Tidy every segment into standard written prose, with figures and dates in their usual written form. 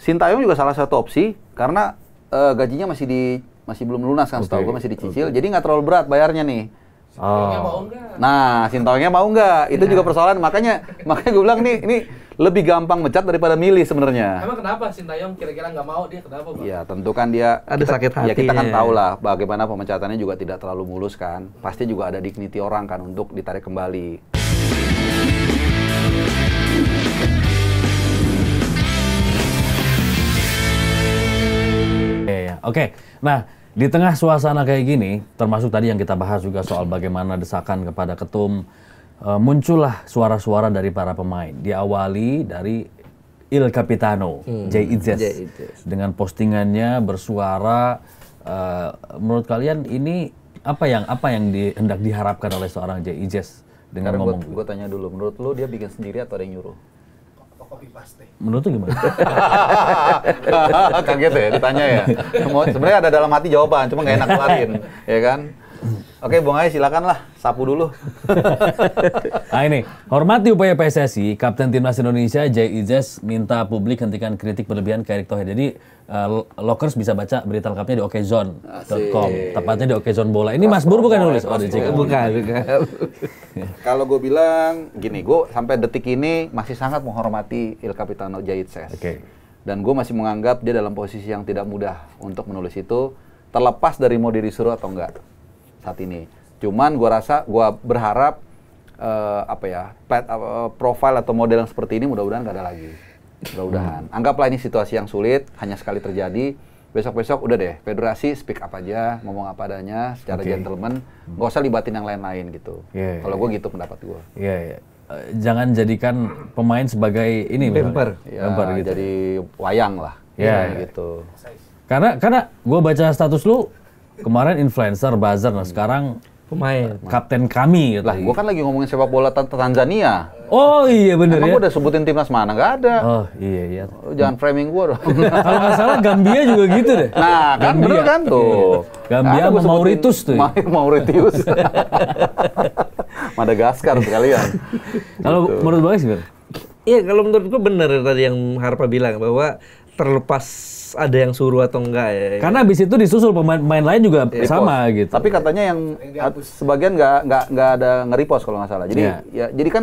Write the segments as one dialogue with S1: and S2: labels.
S1: Sintayong juga salah satu opsi karena gajinya masih belum lunas kan, setahu gue masih dicicil, jadi nggak terlalu berat bayarnya nih.
S2: Sintayongnya mau nggak?
S1: Nah, Sintayongnya mau nggak? Itu juga persoalan. Makanya gue bilang ini lebih gampang mecat daripada milih sebenarnya.
S2: Emang kenapa Sintayong kira-kira nggak mau, dia kenapa, Bang?
S1: Ya tentu kan dia
S3: ada sakit hati.
S1: Ya kita kan tahu lah bagaimana pemecatannya juga tidak terlalu mulus kan. Pasti juga ada dignity orang kan untuk ditarik kembali.
S4: Oke. Nah, di tengah suasana kayak gini, termasuk tadi yang kita bahas juga soal bagaimana desakan kepada ketum, muncullah suara-suara dari para pemain. Diawali dari Il Capitano, Jay Itzes, dengan postingannya bersuara. Menurut kalian ini apa yang hendak diharapkan oleh seorang Jay Itzes dengan ngomong?
S1: Gue tanya dulu, menurut lu dia bikin sendiri atau ada yang nyuruh?
S2: Copy paste.
S4: Menurut lu gimana?
S1: Kaget ya ditanya ya. Sebenarnya ada dalam hati jawaban, cuma nggak enak keluarin, ya kan? Oke, Bung Ai silakan lah, sapu dulu.
S4: Nah ini, hormati upaya PSSI, Kapten Timnas Indonesia Jay Itzes minta publik hentikan kritik berlebihan ke Erick Thohir. Jadi Lokers bisa baca berita lengkapnya di okezone.com, tepatnya di Okezone Bola. Ini Mas Bur bukan nulis? Oh,
S3: bukan.
S1: Kalau gue bilang gini, gue sampai detik ini masih sangat menghormati Il Capitano Jay Itzes. Dan gue masih menganggap dia dalam posisi yang tidak mudah untuk menulis itu, terlepas dari mau disuruh atau enggak saat ini. Cuman gue berharap profil atau model yang seperti ini mudah-mudahan nggak ada lagi. Mudah-mudahan. Anggaplah ini situasi yang sulit, hanya sekali terjadi. Besok-besok udah deh, federasi speak up aja, ngomong apa adanya, secara gentleman, nggak usah libatin yang lain-lain gitu. Kalau gue gitu pendapat gue.
S4: Jangan jadikan pemain sebagai ini
S1: bumper gitu. Jadi wayang lah. Gitu.
S4: Karena gue baca status lu kemarin influencer, buzzer, nah sekarang
S3: pemain,
S4: kapten kami gitu.
S1: Lah, gua kan lagi ngomongin sepak bola Tanzania.
S4: Oh iya bener.
S1: Emang gua udah sebutin timnas mana? Nggak ada.
S4: Oh iya.
S1: Jangan framing gua dong.
S4: Kalau nggak salah Gambia juga gitu deh.
S1: Nah, kan bener kan tuh.
S4: Gambia sama Mauritius tuh.
S1: Mauritius. Madagaskar sekalian.
S4: Kalau menurut Bang gimana?
S3: Iya, kalau menurut gua bener tadi yang Harpa bilang bahwa terlepas ada yang suruh atau enggak ya.
S4: Karena abis itu disusul pemain lain juga sama gitu.
S1: Tapi katanya yang sebagian nggak ada nge-repost kalau nggak salah. Jadi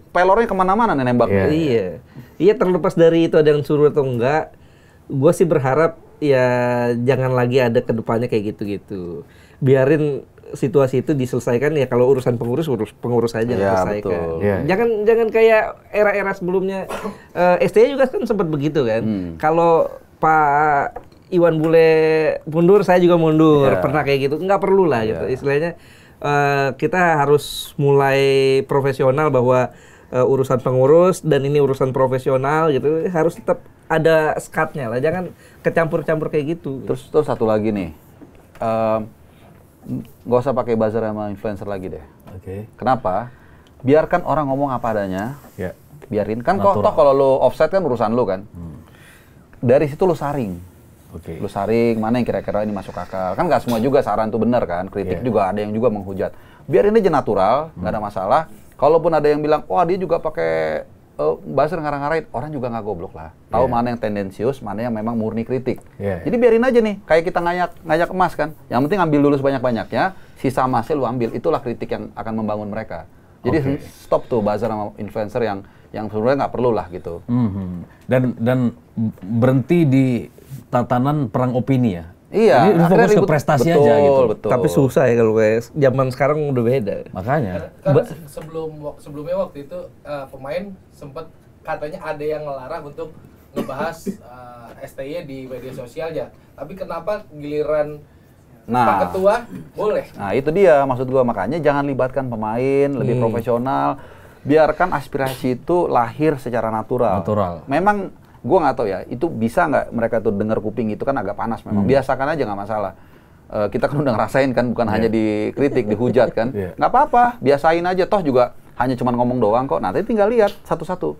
S1: pelornya kemana-mana nih nembaknya.
S3: Iya terlepas dari itu ada yang suruh atau enggak, gue sih berharap ya jangan lagi ada kedepannya kayak gitu-gitu. Biarin situasi itu diselesaikan ya, kalau urusan pengurus aja selesaikan. Jangan kayak era-era sebelumnya. STY juga kan sempat begitu kan. Kalau Pak Iwan Bule mundur, saya juga mundur. Pernah kayak gitu. Nggak perlu lah gitu. Istilahnya kita harus mulai profesional bahwa urusan pengurus dan ini urusan profesional gitu. Harus tetap ada skatnya lah. Jangan kecampur-campur kayak gitu.
S1: Terus satu lagi nih. Nggak usah pakai buzzer sama influencer lagi deh. Kenapa? Biarkan orang ngomong apa adanya. Biarin. Kan toh kalau lo offside kan urusan lo kan. Dari situ lu saring. Lu saring mana yang kira-kira ini masuk akal. Kan nggak semua juga saran tuh benar kan. Kritik juga ada yang juga menghujat. Biarin aja natural, nggak ada masalah. Kalaupun ada yang bilang, wah dia juga pakai buzzer ngarang-ngarain, orang juga nggak goblok lah. Tahu mana yang tendensius, mana yang memang murni kritik. Jadi biarin aja nih, kayak kita ngajak emas kan. Yang penting ambil dulu sebanyak-banyaknya, sisa emasnya lu ambil. Itulah kritik yang akan membangun mereka. Jadi stop tuh buzzer sama influencer yang sebenarnya nggak perlu lah gitu.
S4: Dan berhenti di tatanan perang opini ya.
S1: Iya.
S4: Ini fokus ke prestasi aja gitu.
S3: Betul. Tapi susah ya kalau kayak zaman sekarang udah beda.
S4: Makanya.
S2: Karena sebelumnya waktu itu pemain sempat katanya ada yang ngelarang untuk ngebahas STY di media sosialnya. Tapi kenapa giliran Pak Ketua boleh?
S1: Nah itu dia maksud gua, makanya jangan libatkan pemain, lebih profesional. Biarkan aspirasi itu lahir secara natural. Memang gue nggak tahu ya, itu bisa nggak mereka tuh dengar kuping itu kan agak panas memang. Biasakan aja nggak masalah. Kita kan udah ngerasain kan, bukan hanya dikritik, dihujat kan. Nggak apa-apa, biasain aja. Toh juga hanya cuman ngomong doang kok. Nanti tinggal lihat satu-satu.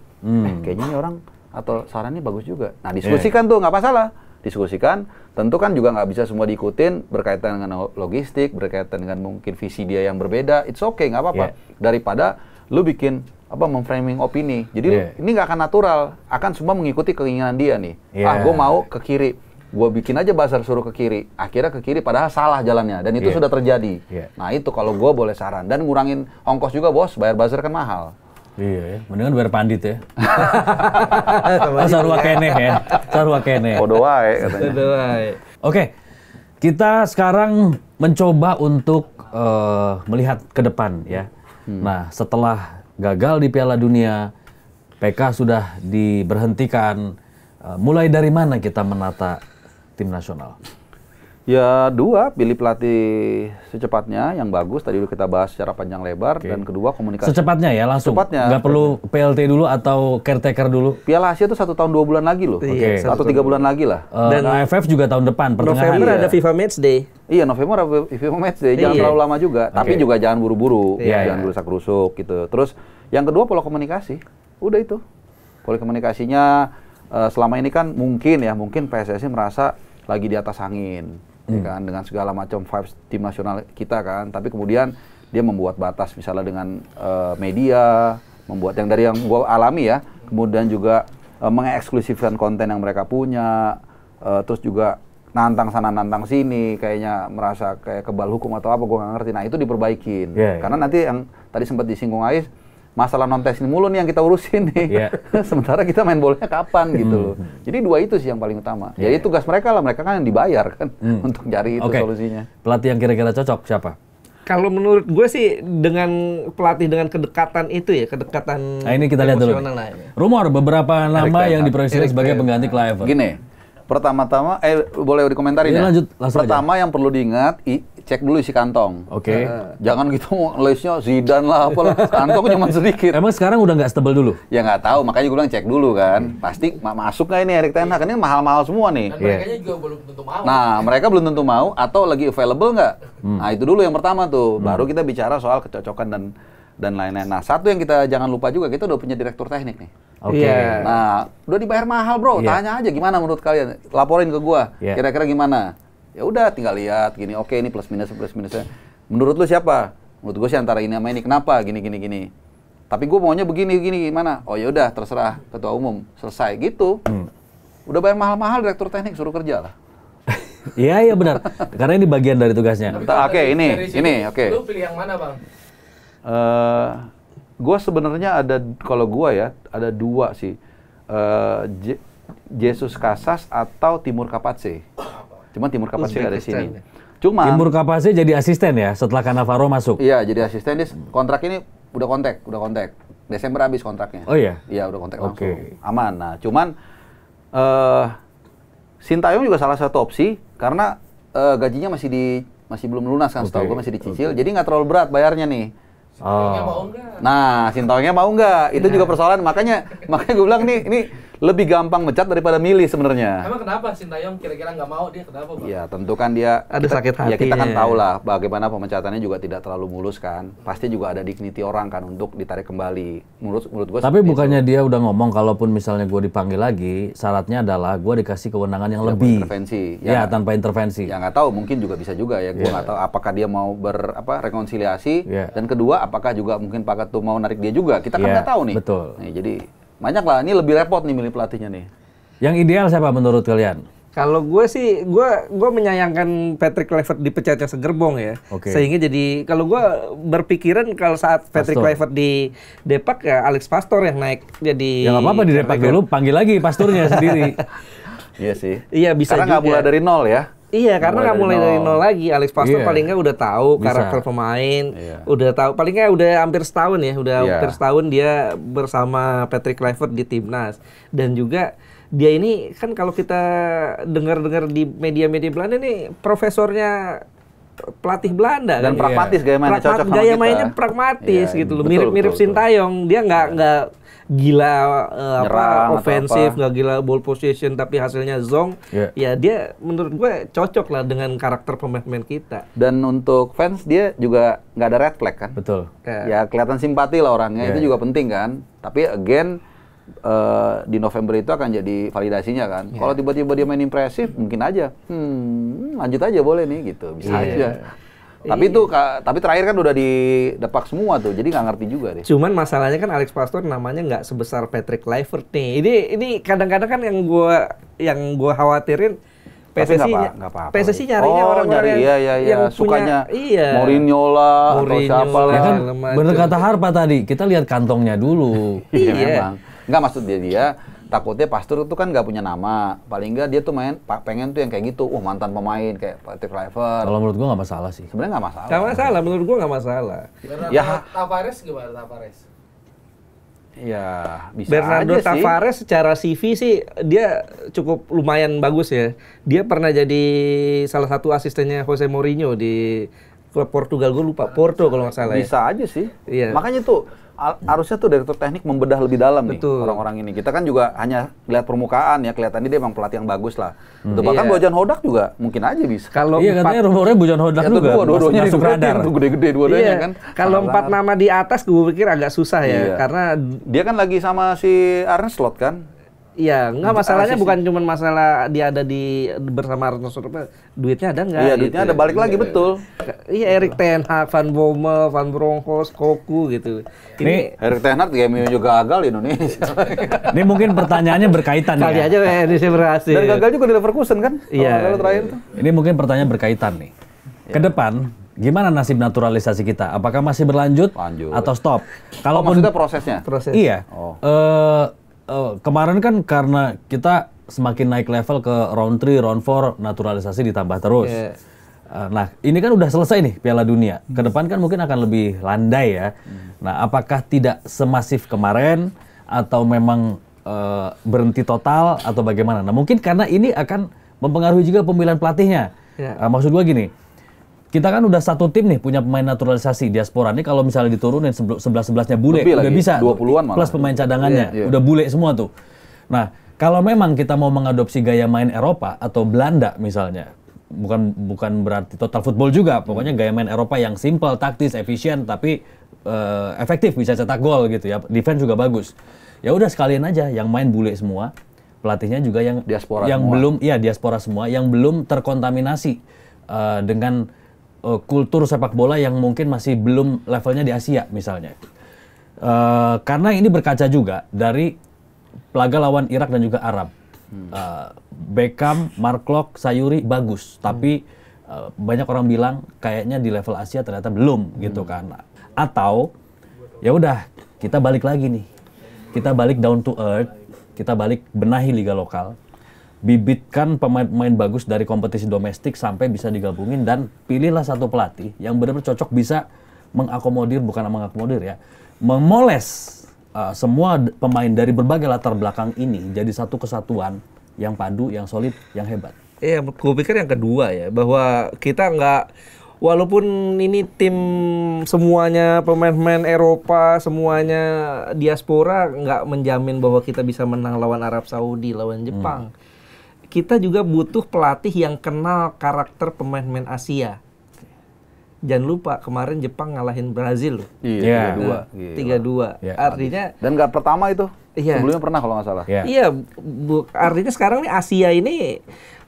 S1: Kayaknya ini orang atau sarannya bagus juga. Nah diskusikan tuh, nggak masalah. Diskusikan. Tentu kan juga nggak bisa semua diikutin, berkaitan dengan logistik, berkaitan dengan mungkin visi dia yang berbeda. It's okay, nggak apa-apa. Daripada lu bikin memframing opini. Jadi ini nggak akan natural, akan semua mengikuti keinginan dia nih. Gue mau ke kiri, gue bikin aja buzzer suruh ke kiri. Akhirnya ke kiri padahal salah jalannya, dan itu sudah terjadi. Nah itu kalau gue boleh saran, dan ngurangin ongkos juga bos, bayar buzzer kan mahal.
S4: Iya, mendingan bayar pandit ya. Sarua keneh ya, sarua keneh.
S1: Podo wae katanya.
S4: Oke, kita sekarang mencoba untuk melihat ke depan ya. Nah, setelah gagal di Piala Dunia, PK sudah diberhentikan. Mulai dari mana kita menata tim nasional?
S1: Ya dua, pilih pelatih secepatnya yang bagus, tadi udah kita bahas secara panjang lebar, dan kedua komunikasi.
S4: Secepatnya ya, langsung? Secepatnya. Nggak perlu PLT dulu atau caretaker dulu?
S1: Piala Asia itu 1 tahun 2 bulan lagi loh, atau 3 bulan lagi lah.
S4: Dan AFF juga tahun depan, pertengahan.
S3: November ada FIFA Matchday.
S1: Iya, November ada FIFA Matchday, jangan terlalu lama juga, tapi juga jangan buru-buru, jangan gerusak-gerusuk gitu. Terus yang kedua pola komunikasi, udah itu. Pola komunikasinya selama ini kan mungkin PSSI merasa lagi di atas angin. Ya kan, dengan segala macam vibes tim nasional kita kan, tapi kemudian dia membuat batas misalnya dengan media, membuat yang dari yang gue alami ya, kemudian juga mengeksklusifkan konten yang mereka punya, terus juga nantang sana nantang sini, kayaknya merasa kayak kebal hukum atau apa, gue nggak ngerti. Nah itu diperbaikin, karena nanti yang tadi sempat disinggung Ais, masalah non teknis mulu nih yang kita urusin nih. Sementara kita main bolanya kapan gitu loh. Jadi dua itu sih yang paling utama. Jadi tugas mereka lah, mereka kan yang dibayar kan untuk cari itu solusinya.
S4: Pelatih yang kira-kira cocok siapa?
S3: Kalau menurut gue sih dengan pelatih dengan kedekatan itu ya, kedekatan.
S4: Nah ini kita lihat dulu. Rumor beberapa nama yang diproyeksikan sebagai pengganti Kluivert.
S1: Gini, pertama-tama boleh dikomentarin ya.
S4: Lanjut,
S1: pertama aja. Yang perlu diingat, cek dulu isi kantong. Jangan gitu listnya Zidane lah apalah, kantong cuma sedikit.
S4: Emang sekarang udah nggak stable dulu?
S1: Ya nggak tahu, makanya gue bilang cek dulu kan. Pasti masuk nggak ini Erik ten Hag, ini mahal-mahal semua nih.
S2: Dan mereka juga belum tentu mau.
S1: Nah, mereka belum tentu mau atau lagi available nggak. Nah itu dulu yang pertama tuh, baru kita bicara soal kecocokan dan lain-lain. Nah satu yang kita jangan lupa juga, kita udah punya direktur teknik nih. Nah udah dibayar mahal bro, tanya aja gimana menurut kalian, laporin ke gua, kira-kira gimana. Ya udah tinggal lihat gini, oke ini plus minusnya. Menurut lu siapa? Menurut gue sih antara ini sama ini. Kenapa? Gini. Tapi gue maunya begini gimana? Oh ya udah terserah ketua umum, selesai gitu. Udah bayar mahal-mahal direktur teknik, suruh kerja lah.
S4: Iya benar. Karena ini bagian dari tugasnya.
S1: Oke, ini oke.
S2: Lu pilih yang mana bang?
S1: Gue sebenarnya kalau gue ya ada dua sih. Jesus Casas atau Timur Kapatse. Cuman Timur Kapatse ada di sini.
S4: Timur Kapatse jadi asisten ya setelah Cannavaro masuk.
S1: Iya, jadi asisten. Dia kontrak ini udah kontak. Desember habis kontraknya.
S4: Oh iya.
S1: Iya, udah kontak langsung. Aman. Nah, cuman Sintayong juga salah satu opsi karena gajinya masih belum lunas kan, setahu gue masih dicicil. Jadi nggak terlalu berat bayarnya nih. Nah, Sintayongnya mau nggak? Itu juga persoalan. Makanya gue bilang ini lebih gampang mecat daripada milih sebenarnya.
S2: Emang kenapa Sintayong kira-kira nggak mau, dia kenapa bang?
S1: Ya tentu kan dia
S3: ada sakit hati.
S1: Ya kita kan tahu lah bagaimana pemecatannya juga tidak terlalu mulus kan. Pasti juga ada dignity orang kan untuk ditarik kembali. Menurut gue.
S4: Tapi bukannya dia udah ngomong kalaupun misalnya gue dipanggil lagi, syaratnya adalah gue dikasih kewenangan yang lebih.
S1: Intervensi.
S4: Ya tanpa intervensi.
S1: Ya nggak tahu, mungkin juga bisa juga ya. Gue nggak tahu apakah dia mau rekonsiliasi. Dan kedua, apakah juga mungkin Pak Ketum mau narik dia juga. Kita kan nggak tahu nih.
S4: Betul.
S1: Nih, jadi banyak lah. Ini lebih repot nih milih pelatihnya nih.
S4: Yang ideal siapa menurut kalian?
S3: Kalau gue sih, gue menyayangkan Patrick Kluivert dipecatnya segerbong ya. Sehingga jadi, kalau gue berpikiran kalau saat Patrick Kluivert di Depak ya Alex Pastor yang naik jadi.
S4: Ya nggak apa-apa di Depak dulu, panggil lagi Pasturnya sendiri.
S1: Iya sih.
S3: Iya bisa
S1: karena
S3: juga.
S1: Karena nggak mulai dari nol ya.
S3: Iya, karena nggak mulai dari nol lagi. Alex Pastor paling nggak udah tahu karakter pemain, udah tahu. Paling nggak udah hampir setahun ya, hampir setahun dia bersama Patrick Kluivert di timnas. Dan juga dia ini kan kalau kita dengar-dengar di media-media Belanda nih profesornya pelatih Belanda
S1: dan kan? Pragmatis gaya mainnya cocok sama
S3: gaya mainnya pragmatis gitu loh, mirip Sintayong. Dia nggak gila ofensif, nggak gila ball possession, tapi hasilnya zong. Ya dia menurut gue cocok lah dengan karakter pemain-pemain kita.
S1: Dan untuk fans dia juga nggak ada red flag kan?
S4: Betul.
S1: Ya kelihatan simpati lah orangnya, itu juga penting kan. Tapi again di November itu akan jadi validasinya kan. Kalau tiba-tiba dia main impresif, mungkin aja lanjut aja boleh nih gitu, bisa aja. Tapi terakhir kan udah didepak semua tuh, jadi nggak ngerti juga deh.
S3: Cuman masalahnya kan Alex Pastoor namanya nggak sebesar Patrick Kluivert nih. Ini kadang-kadang kan yang gua khawatirin PSSI nyarinya orang-orang yang
S1: sukanya
S3: punya,
S1: Mourinho lah atau siapa lah.
S4: Ya kan bener kata Harpa tadi, kita lihat kantongnya dulu.
S1: Iya memang. Nggak, maksud dia takutnya Pastoor itu kan nggak punya nama. Paling nggak dia tuh pengen tuh yang kayak gitu. Mantan pemain kayak Patrick Kluivert.
S4: Kalau menurut gua nggak masalah sih.
S1: Sebenarnya nggak masalah.
S3: Nggak masalah, menurut gua nggak masalah.
S2: Tavares gimana Tavares?
S1: Ya, bisa
S3: Bernardo
S1: aja
S3: Tavares
S1: sih.
S3: secara CV sih dia cukup lumayan bagus ya. Dia pernah jadi salah satu asistennya Jose Mourinho di klub Portugal, gue lupa, Porto kalau nggak salah.
S1: Bisa aja sih.
S3: Iya.
S1: Makanya tuh harusnya tuh direktur teknik membedah lebih dalam nih
S3: Betul.
S1: orang-orang ini. Kita kan juga hanya lihat permukaan ya, kelihatannya dia emang pelatih yang bagus lah. Itu bahkan
S3: Iya.
S1: Bojan Hodak juga mungkin aja bisa.
S3: Kalau
S4: Katanya rumornya Bojan Hodak juga
S1: dua-duanya
S4: masuk radar.
S1: gede-gede dua-duanya
S3: iya,
S1: kan.
S3: kalau 4 nama di atas gue pikir agak susah ya,
S1: Iya.
S3: karena
S1: Dia kan lagi sama si Arne Slot kan.
S3: iya, enggak masalahnya
S1: Asis.
S3: bukan cuma masalah dia ada bersama Arne Slot, duitnya ada enggak?
S1: Iya, duitnya ada balik lagi, betul.
S3: Iya, Erik ten Hag, Van Bommel, Van Bronckhorst, Cocu gitu.
S4: Ini
S1: Erik ten Hag juga gagal di Indonesia.
S4: ini mungkin pertanyaannya berkaitan
S3: Kali
S4: ya.
S3: aja Indonesia berhasil.
S1: Dan gagal juga di Leverkusen kan?
S3: Iya.
S1: Kalau terakhir tuh.
S4: Ini mungkin pertanyaan berkaitan nih. Ke depan gimana nasib naturalisasi kita? Apakah masih berlanjut
S1: Lanjut.
S4: atau stop?
S1: Kalaupun maksudnya prosesnya.
S3: Proses.
S4: Iya.
S1: Oh.
S4: Kemarin kan karena kita semakin naik level ke round 3, round 4, naturalisasi ditambah terus.
S3: Iya.
S4: Nah, ini kan udah selesai nih Piala Dunia. Ke depan kan mungkin akan lebih landai ya. Nah, apakah tidak semasif kemarin atau memang berhenti total atau bagaimana? Nah, mungkin karena ini akan mempengaruhi juga pemilihan pelatihnya.
S3: Iya.
S4: Maksud gua gini, kita kan udah satu tim nih punya pemain naturalisasi diaspora nih, kalau misalnya diturunin 11-11-nya bule
S1: Lebih
S4: udah
S1: lagi,
S4: bisa
S1: 20-an malah.
S4: plus pemain cadangannya
S1: Iya.
S4: udah bule semua tuh. Nah, kalau memang kita mau mengadopsi gaya main Eropa atau Belanda misalnya, bukan berarti total football juga, pokoknya gaya main Eropa yang simple, taktis, efisien tapi efektif, bisa cetak gol gitu ya, defense juga bagus. Ya udah sekalian aja yang main bule semua, pelatihnya juga yang
S1: Diaspora
S4: yang
S1: semua.
S4: belum, iya diaspora semua, yang belum terkontaminasi dengan kultur sepak bola yang mungkin masih belum levelnya di Asia misalnya. Karena ini berkaca juga dari laga lawan Irak dan juga Arab. Beckham, Mark Klok, Sayuri bagus, tapi banyak orang bilang kayaknya di level Asia ternyata belum gitu kan. Atau ya udah kita balik lagi nih. Kita balik down to earth, kita balik benahi liga lokal. Bibitkan pemain-pemain bagus dari kompetisi domestik sampai bisa digabungin dan pilihlah satu pelatih yang benar-benar cocok bisa mengakomodir ya, memoles semua pemain dari berbagai latar belakang ini jadi satu kesatuan yang padu, yang solid, yang hebat.
S3: Iya, gue pikir yang kedua ya, bahwa kita nggak, walaupun ini tim semuanya pemain-pemain Eropa, semuanya diaspora, nggak menjamin bahwa kita bisa menang lawan Arab Saudi, lawan Jepang. Kita juga butuh pelatih yang kenal karakter pemain-pemain Asia. Jangan lupa kemarin Jepang ngalahin Brazil loh.
S1: Iya,
S3: 3-2.
S4: Iya.
S3: Artinya
S1: Dan nggak pertama itu.
S3: Iya.
S1: Sebelumnya pernah kalau nggak salah.
S4: Ya.
S3: iya, artinya sekarang nih Asia ini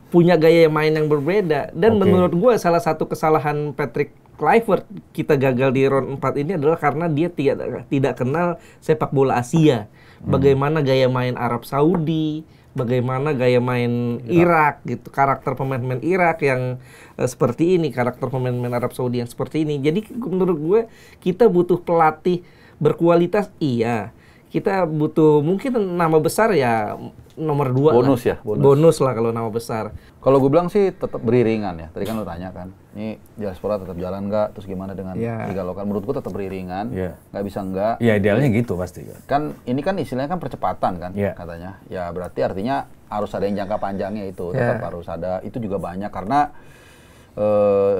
S3: punya gaya main yang berbeda. Dan
S4: Oke.
S3: menurut gue salah satu kesalahan Patrick Kluivert kita gagal di round 4 ini adalah karena dia tidak kenal sepak bola Asia. Bagaimana gaya main Arab Saudi, bagaimana gaya main Irak gitu, karakter pemain-pemain Irak yang seperti ini, karakter pemain-pemain Arab Saudi yang seperti ini. Jadi menurut gue kita butuh pelatih berkualitas, iya. Kita butuh mungkin nama besar ya nomor 2
S1: Bonus
S3: lah.
S1: ya, bonus.
S3: Bonus lah kalau nama besar.
S1: Kalau gue bilang sih tetap beriringan ya. Tadi kan lo tanya kan, ini diaspora tetap jalan nggak? Terus gimana dengan
S3: Iya.
S1: liga lokal? Menurut gue tetap beriringan.
S4: Iya.
S1: Nggak bisa nggak.
S4: Ya idealnya gitu pasti kan.
S1: Kan ini kan istilahnya kan percepatan kan
S4: Iya.
S1: katanya. Ya berarti artinya harus ada yang jangka panjangnya itu.
S3: Iya.
S1: Tetap harus ada. Itu juga banyak karena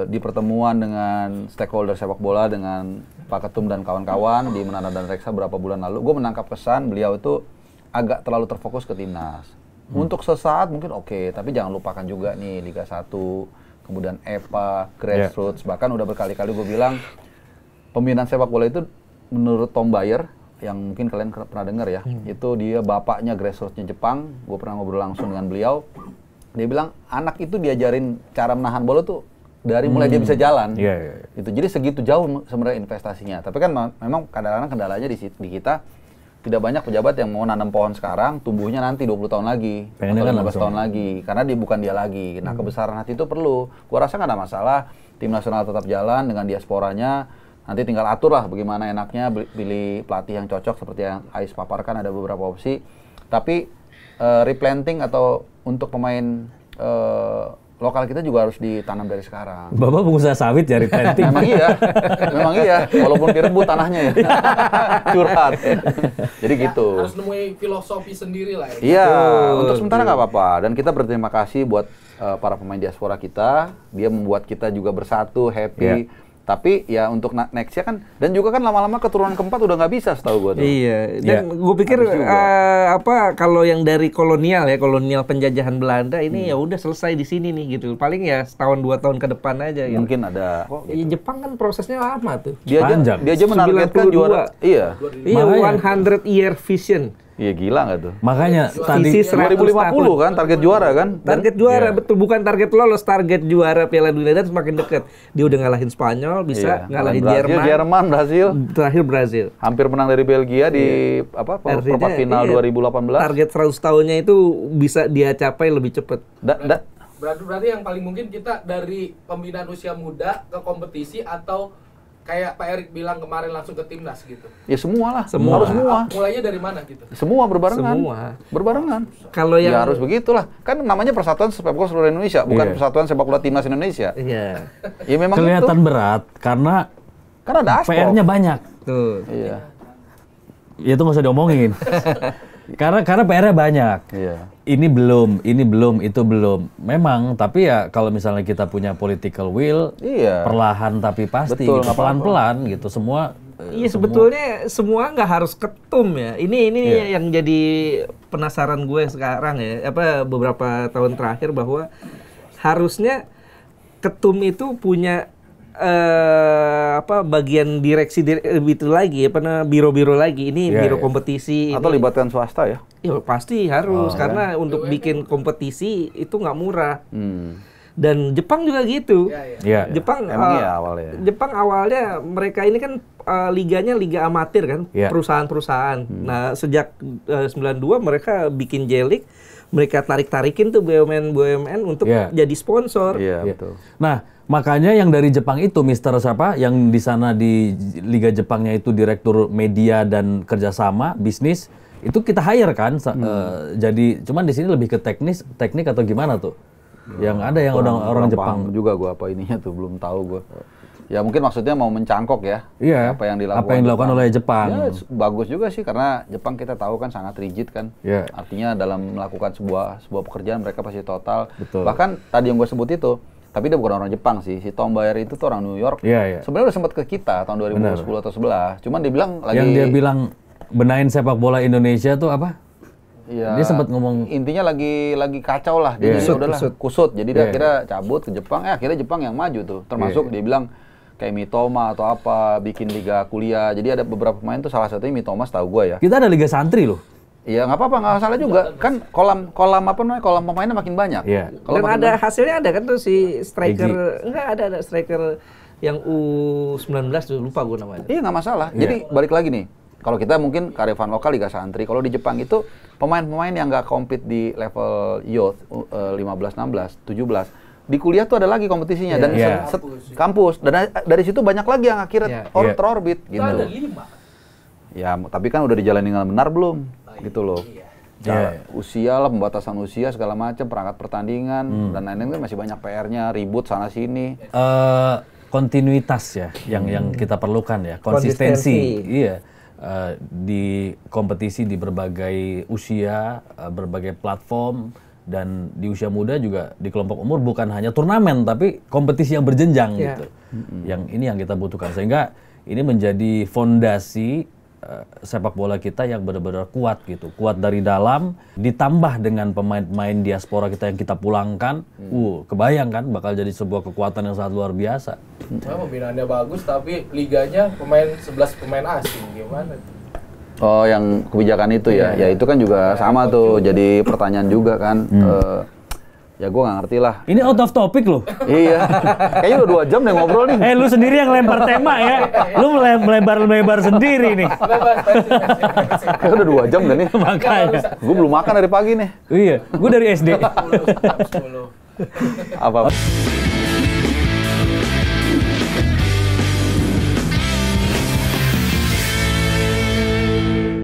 S1: di pertemuan dengan stakeholder sepak bola dengan Pak Ketum dan kawan-kawan di Menara dan Reksa beberapa bulan lalu, gue menangkap kesan beliau itu agak terlalu terfokus ke timnas. Untuk sesaat mungkin oke, tapi jangan lupakan juga nih Liga 1, kemudian EPA, grassroots, bahkan udah berkali-kali gue bilang pembinaan sepak bola itu menurut Tom Bayer yang mungkin kalian pernah dengar ya, itu dia bapaknya grassrootsnya Jepang, gue pernah ngobrol langsung dengan beliau. Dia bilang anak itu diajarin cara menahan bola tuh dari mulai dia bisa jalan. Itu jadi segitu jauh sebenarnya investasinya. Tapi kan memang kadang-kadang kendalanya di kita tidak banyak pejabat yang mau nanam pohon sekarang, tumbuhnya nanti 20 tahun lagi, atau 15 tahun lagi, karena bukan dia lagi. Nah, kebesaran hati itu perlu. Gua rasa nggak ada masalah, tim nasional tetap jalan dengan diasporanya, nanti tinggal atur lah bagaimana enaknya, pilih pelatih yang cocok, seperti yang Ais paparkan, ada beberapa opsi. Tapi replanting atau untuk pemain lokal kita juga harus ditanam dari sekarang.
S4: Bapak pengusaha sawit ya replanting.
S1: memang iya, walaupun direbut tanahnya ya. Curhat. Jadi gitu.
S2: Harus nemuin filosofi sendiri lah ya.
S1: Iya, untuk sementara nggak apa-apa. Dan kita berterima kasih buat para pemain diaspora kita. Dia membuat kita juga bersatu, happy. Tapi ya untuk next-nya kan, dan juga kan lama-lama keturunan keempat udah nggak bisa setahu gue tuh.
S3: Iya, dan gue pikir kalau yang dari kolonial penjajahan Belanda ini ya udah selesai di sini nih gitu. Paling ya setahun 2 tahun ke depan aja.
S1: Mungkin ada.
S3: Iya, Jepang kan prosesnya lama tuh.
S1: Dia aja menargetkan juara. Iya.
S3: 100 year vision.
S1: Iya, gila nggak tuh?
S4: Makanya
S1: tadi 2050 kan target juara kan?
S3: Target juara, betul, bukan target lolos, target juara Piala Dunia, dan semakin dekat. Dia udah ngalahin Spanyol, bisa ngalahin
S1: Jerman, Brasil.
S3: Terakhir Brasil.
S1: Hampir menang dari Belgia di perempat final 2018.
S3: Target 100 tahunnya itu bisa dia capai lebih cepat.
S2: Berarti yang paling mungkin kita dari pembinaan usia muda ke kompetisi, atau kayak Pak Erik bilang kemarin langsung ke timnas gitu.
S1: Ya semua lah.
S3: Harus
S1: semua.
S2: Mulainya dari mana gitu?
S1: Semua berbarengan. Kalau yang ya harus begitulah. Kan namanya Persatuan Sepak Bola Seluruh Indonesia, bukan Persatuan Sepak Bola Timnas Indonesia.
S3: Iya.
S1: Ya memang
S4: kelihatan berat karena
S1: ada
S4: PR-nya banyak.
S3: Tuh.
S1: Iya.
S4: Itu nggak usah diomongin. karena PR-nya banyak.
S1: Iya.
S4: Ini belum, itu belum. Memang, tapi ya kalau misalnya kita punya political will, perlahan tapi pasti, gitu, pelan-pelan gitu. Semua.
S3: Iya, sebetulnya semua nggak harus ketum ya. Ini yang jadi penasaran gue sekarang ya. Beberapa tahun terakhir, bahwa harusnya ketum itu punya bagian direksi itu lagi, biro-biro lagi. Ini biro kompetisi.
S1: Atau libatkan swasta ya?
S3: Ya pasti harus, karena untuk bikin kompetisi itu nggak murah. Dan Jepang juga gitu. Jepang
S1: awalnya.
S3: Jepang awalnya mereka ini kan liganya liga amatir kan, perusahaan-perusahaan. Nah, sejak 92 mereka bikin J-League, mereka tarik-tarikin tuh BUMN untuk jadi sponsor.
S1: Iya, betul.
S4: Nah, makanya yang dari Jepang itu, Mister siapa, yang di sana di Liga Jepangnya itu direktur media dan kerjasama bisnis, itu kita hire kan, jadi cuman di sini lebih ke teknik atau gimana tuh? Yang ada yang orang Jepang
S1: juga gua ininya tuh belum tahu gua. Ya mungkin maksudnya mau mencangkok ya.
S4: Iya.
S1: Apa yang dilakukan
S4: Jepang. Oleh Jepang.
S1: Ya, bagus juga sih, karena Jepang kita tahu kan sangat rigid kan. Artinya dalam melakukan sebuah pekerjaan mereka pasti total.
S4: Betul.
S1: Bahkan tadi yang gue sebut itu, tapi dia bukan orang Jepang sih. Si Tom Bayer itu tuh orang New York. Sebenarnya udah sempat ke kita tahun 2010 atau 11. Cuman dia bilang lagi.
S4: Yang dia bilang benahin sepak bola Indonesia tuh apa?
S1: Iya.
S4: Dia sempat ngomong.
S1: Intinya lagi kacau lah. Dia udahlah kusut. Jadi dia akhirnya cabut ke Jepang. Akhirnya Jepang yang maju tuh. Termasuk dia bilang kayak Mitoma atau apa, bikin liga kuliah. Jadi ada beberapa pemain tuh, salah satunya Mitoma setahu gue ya.
S4: Kita ada liga santri loh.
S1: Iya, nggak apa-apa, nggak salah juga. Kan kolam pemainnya makin banyak.
S3: Iya. Dan ada hasilnya, ada kan tuh si striker, ada striker yang U19 tuh, lupa gue namanya.
S1: Iya, nggak masalah. Jadi balik lagi nih, kalau kita mungkin kearifan lokal liga santri, kalau di Jepang itu pemain-pemain yang nggak compete di level youth 15, 16, 17, di kuliah tuh ada lagi kompetisinya dan kampus. Dan dari situ banyak lagi yang akhirnya terorbit gitu.
S2: Ada 5.
S1: Ya, tapi kan udah dijalani dengan benar belum? Gitu loh. Usia lah, pembatasan usia segala macam, perangkat pertandingan dan lain-lain kan masih banyak PR-nya, ribut sana sini.
S4: Kontinuitas ya yang kita perlukan ya, konsistensi. Iya. Di kompetisi di berbagai usia, berbagai platform, dan di usia muda juga di kelompok umur bukan hanya turnamen tapi kompetisi yang berjenjang gitu. Yang ini yang kita butuhkan, sehingga ini menjadi fondasi sepak bola kita yang benar-benar kuat gitu. Kuat dari dalam, ditambah dengan pemain-pemain diaspora kita yang kita pulangkan. Kebayang kan bakal jadi sebuah kekuatan yang sangat luar biasa.
S2: Pembinaannya bagus tapi liganya 11 pemain asing, gimana?
S1: Oh, yang kebijakan itu ya. Ya itu kan juga sama tuh. Jadi pertanyaan juga kan. Ya gue nggak ngerti lah.
S4: Ini out of topic loh.
S1: Iya. Kayaknya udah 2 jam nih ngobrol nih.
S4: Lu sendiri yang lempar tema ya. Lu melebar sendiri nih.
S1: Kayaknya udah 2 jam dah nih.
S4: Makanya.
S1: Gue belum makan dari pagi nih.
S4: Iya, gue dari SD.
S1: Apa?